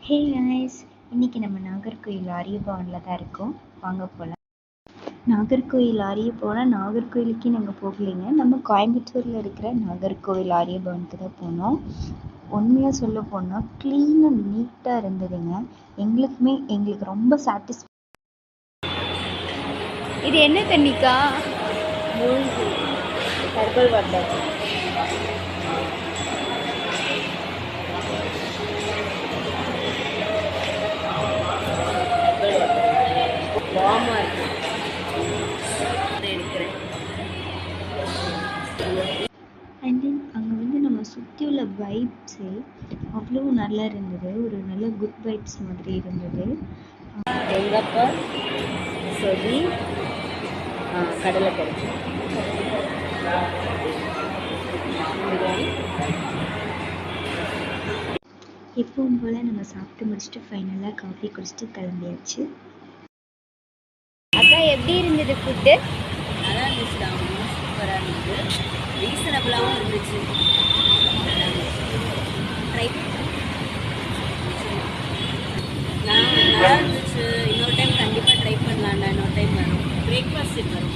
ஹே guys, இன்னைக்கு நம்ம நாகர்கோயில் ஆரியபவனில் தான் இருக்கோம். வாங்க போகலாம். நாகர்கோயில் ஆரியபவனா நாகர்கோயிலுக்கே நாங்கள் போகலைங்க. நம்ம கோயம்புத்தூரில் இருக்கிற நாகர்கோயில் ஆரியபவனுக்கு தான் போனோம். உண்மையாக சொல்ல போனால் க்ளீன் அண்ட் நீட்டாக இருந்ததுங்க. எங்களுக்கு ரொம்ப சாட்டிஸ்ஃபை. இது என்ன தண்ணிக்கா? மூழ்கி ஹெர்பல் வாட்டர். வார்மாக இருக்கு. எடுக்கிறேன். அண்ட் தென் அங்கே நம்ம சுற்றி உள்ள வைப்ஸு அவ்வளோ நல்லா இருந்தது. ஒரு நல்ல குட் வைப்ஸ் மாதிரி இருந்தது. எங்கப்பா சொல்லி கடலைக்கறி எப்பவும் போல் நம்ம சாப்பிட்டு முடிச்சுட்டு ஃபைனலாக காஃபி குடிச்சிட்டு கிளம்பியாச்சு. அக்கா எப்படி இருந்தது ஃபுட்டு? நல்லா இருந்துச்சு தான், சூப்பராக இருந்தது, ரீசனபிளாகவும் இருந்துச்சு. ட்ரை நல்லா இருந்துச்சு. இன்னொரு டைம் கண்டிப்பாக ட்ரை பண்ணலாம்டா. இன்னொரு டைம் வரும். பிரேக்ஃபாஸ்ட் வரும்.